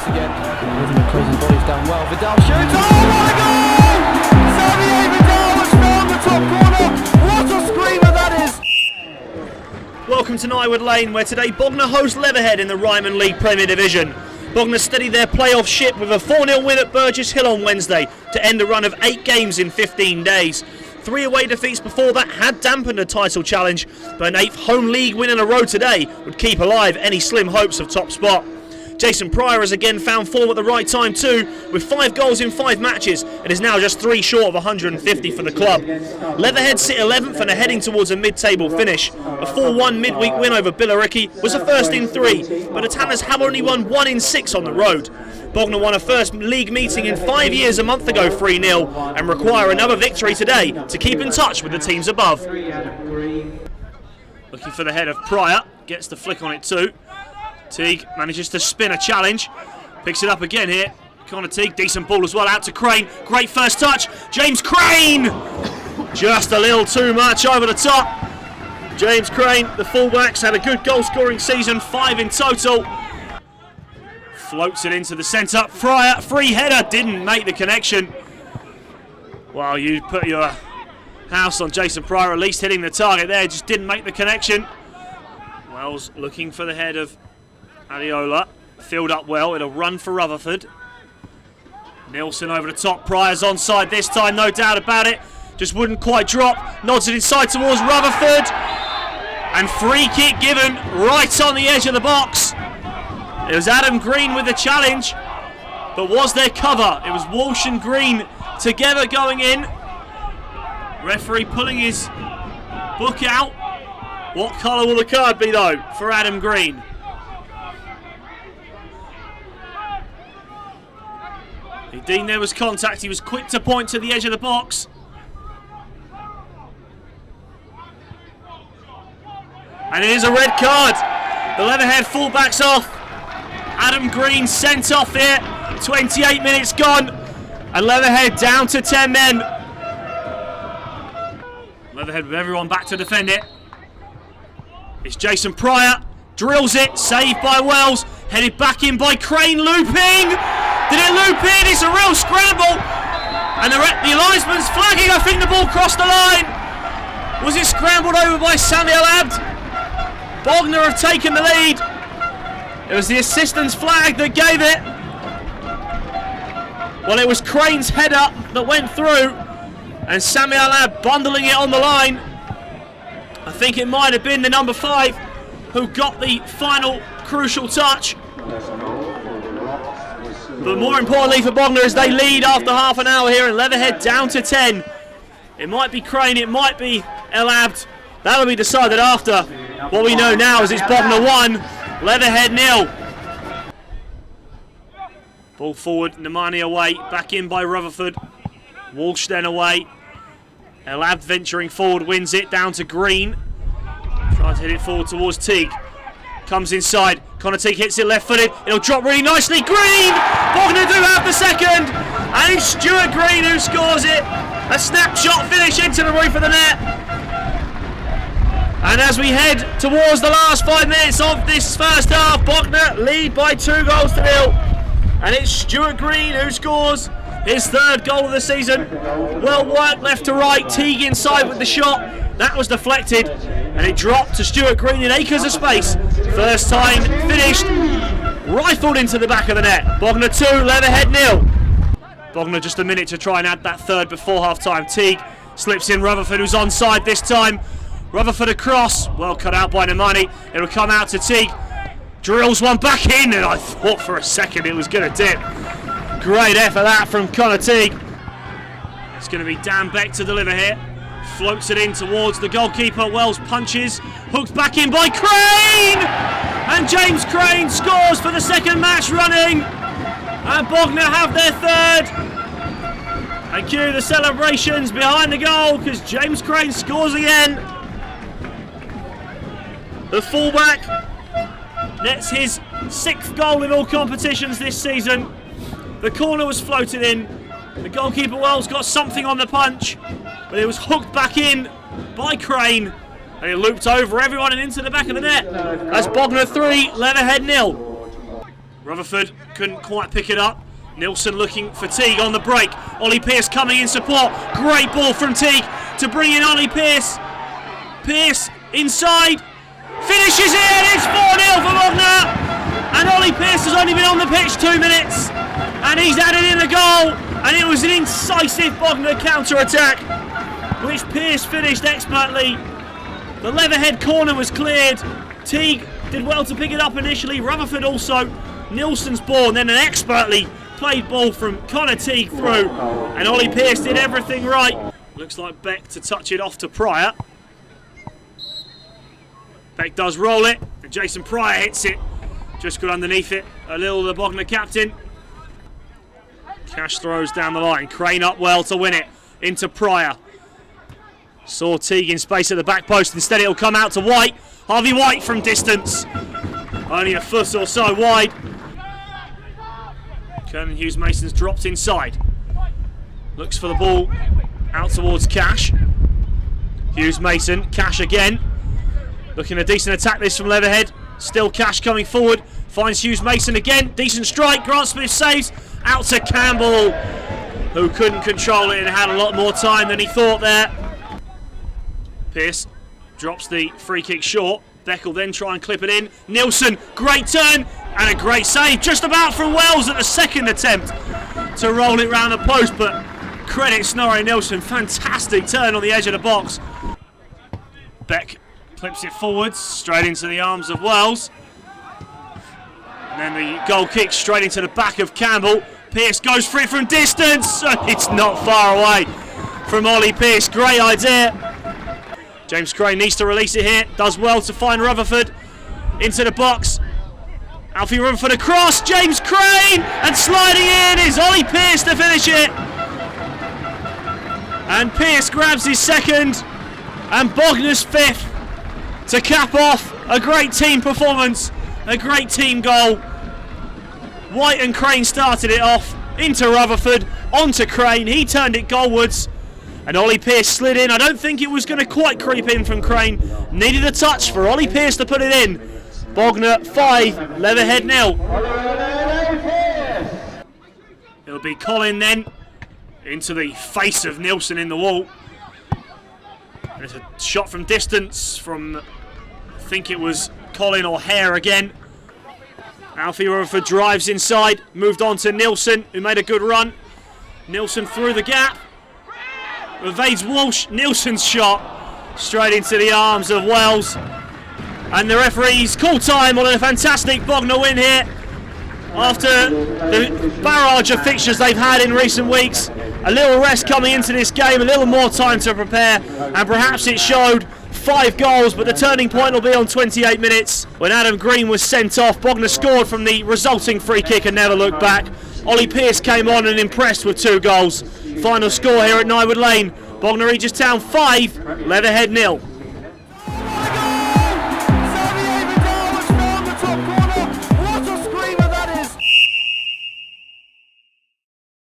once again. Rhythm closing bodies down well. Vidal shoots. Oh my goal! Xavier Vidal has found the top corner. What a screamer that is! Welcome to Nywood Lane, where today Bognor host Leatherhead in the Ryman League Premier Division. Bognor steadied their playoff ship with a 4-0 win at Burgess Hill on Wednesday to end a run of 8 games in 15 days. 3 away defeats before that had dampened a title challenge, but an 8th home league win in a row today would keep alive any slim hopes of top spot. Jason Pryor has again found form at the right time too, with 5 goals in 5 matches and is now just 3 short of 150 for the club. Leatherhead sit 11th and are heading towards a mid-table finish. A 4-1 midweek win over Billericay was a first in 3, but the Tanners have only won 1 in 6 on the road. Bognor won a first league meeting in 5 years a month ago 3-0 and require another victory today to keep in touch with the teams above. Looking for the head of Pryor, gets the flick on it too. Teague manages to spin a challenge, picks it up again here. Connor Teague, decent ball as well, out to Crane. Great first touch, James Crane! Just a little too much over the top. James Crane, the fullbacks, had a good goal scoring season, 5 in total. Floats it into the centre. Pryor, free header, didn't make the connection. Well, you put your house on Jason Pryor, at least hitting the target there, just didn't make the connection. Wells looking for the head of Adiola, filled up well, it'll run for Rutherford. Nilsson over the top, Pryor's onside this time, no doubt about it. Just wouldn't quite drop, nods it inside towards Rutherford. And free kick given right on the edge of the box. It was Adam Green with the challenge, but was there cover? It was Walsh and Green together going in. Referee pulling his book out. What colour will the card be though for Adam Green? He deemed there was contact, he was quick to point to the edge of the box. And it is a red card. The Leatherhead fullbacks off. Adam Green sent off here. 28 minutes gone. And Leatherhead down to 10 men. Leatherhead with everyone back to defend it. It's Jason Pryor. Drills it. Saved by Wells. Headed back in by Crane. Looping. Did it loop in? It's a real scramble. And the linesman's flagging. I think the ball crossed the line. Was it scrambled over by Samuel Abd? Bognor have taken the lead. It was the assistant's flag that gave it. Well, it was Crane's header that went through, and Samuel Abd bundling it on the line. I think it might have been the number 5 who got the final crucial touch. But more importantly for Bognor, as they lead after half an hour here, and Leatherhead down to 10. It might be Crane, it might be El Abd. That'll be decided after. What we know now is it's Bognor 1, Leatherhead 0. Ball forward, Nemani away, back in by Rutherford. Walsh then away. El Abd venturing forward, wins it down to Green. Trying to hit it forward towards Teague. Comes inside, Connor Teague hits it left-footed. It'll drop really nicely. Green! Bognor do have the second. And it's Stuart Green who scores it. A snapshot finish into the roof of the net. And as we head towards the last 5 minutes of this first half, Bognor lead by 2 goals to 0. And it's Stuart Green who scores his 3rd goal of the season. Well worked left to right, Teague inside with the shot. That was deflected, and it dropped to Stuart Green in acres of space. First time finished, rifled into the back of the net. Bognor 2, Leatherhead 0. Bognor just a minute to try and add that 3rd before half-time. Teague slips in Rutherford, who's onside this time. Rutherford across, well cut out by Nemani. It'll come out to Teague. Drills one back in, and I thought for a second it was going to dip. Great effort that from Connor Teague. It's going to be Dan Beck to deliver here. Floats it in towards the goalkeeper. Wells punches. Hooked back in by Crane! And James Crane scores for the 2nd match running. And Bognor have their 3rd. And cue the celebrations behind the goal because James Crane scores again. The fullback nets his 6th goal in all competitions this season. The corner was floated in. The goalkeeper Wells got something on the punch, but it was hooked back in by Crane, and it looped over everyone and into the back of the net. That's Bognor 3, Leatherhead 0. Rutherford couldn't quite pick it up. Nilsson looking for Teague on the break. Ollie Pearce coming in support. Great ball from Teague to bring in Ollie Pearce. Pearce inside. Finishes it, and it's 4-0 for Bognor. And Ollie Pearce has only been on the pitch 2 minutes. And he's added in a goal. And it was an incisive Bognor counter-attack, which Pearce finished expertly. The Leatherhead corner was cleared. Teague did well to pick it up initially. Rutherford also. Nilsson's ball, and then an expertly played ball from Connor Teague through. And Ollie Pearce did everything right. Looks like Beck to touch it off to Pryor. Beck does roll it, and Jason Pryor hits it. Just good underneath it. A little the Bognor captain. Cash throws down the line. Crane up well to win it. Into Pryor. Saw Teague in space at the back post. Instead it'll come out to White. Harvey White from distance. Only a foot or so wide. Kernan Hughes Mason's dropped inside. Looks for the ball out towards Cash. Hughes Mason. Cash again. Looking a decent attack this from Leatherhead. Still Cash coming forward. Finds Hughes Mason again. Decent strike. Grant Smith saves. Out to Campbell, who couldn't control it and had a lot more time than he thought there. Pearce drops the free kick short. Beck will then try and clip it in. Nilsson, great turn and a great save. Just about from Wells at the second attempt to roll it round the post, but credit Snorri Nilsson. Fantastic turn on the edge of the box. Beck clips it forwards, straight into the arms of Wells. And then the goal kick straight into the back of Campbell. Pearce goes for it from distance. It's not far away from Ollie Pearce. Great idea. James Crane needs to release it here. Does well to find Rutherford into the box. Alfie Rutherford across. James Crane, and sliding in is Ollie Pearce to finish it. And Pearce grabs his second and Bognor's fifth to cap off a great team performance. A great team goal. White and Crane started it off. Into Rutherford, onto Crane. He turned it goalwards. And Ollie Pearce slid in. I don't think it was going to quite creep in from Crane. Needed a touch for Ollie Pearce to put it in. Bognor 5, Leatherhead 0. It'll be Colin then. Into the face of Nilsson in the wall. And it's a shot from distance from, I think it was Colin or Hare again. Alfie Rutherford drives inside, moved on to Nilsson, who made a good run. Nilsson through the gap, evades Walsh. Nilsson's shot straight into the arms of Wells. And the referees call time on a fantastic Bognor win here. After the barrage of fixtures they've had in recent weeks, a little rest coming into this game, a little more time to prepare, and perhaps it showed. 5 goals, but the turning point will be on 28 minutes when Adam Green was sent off. Bognor scored from the resulting free kick and never looked back. Ollie Pearce came on and impressed with 2 goals. Final score here at Nywood Lane: Bognor Regis Town 5, Leatherhead 0.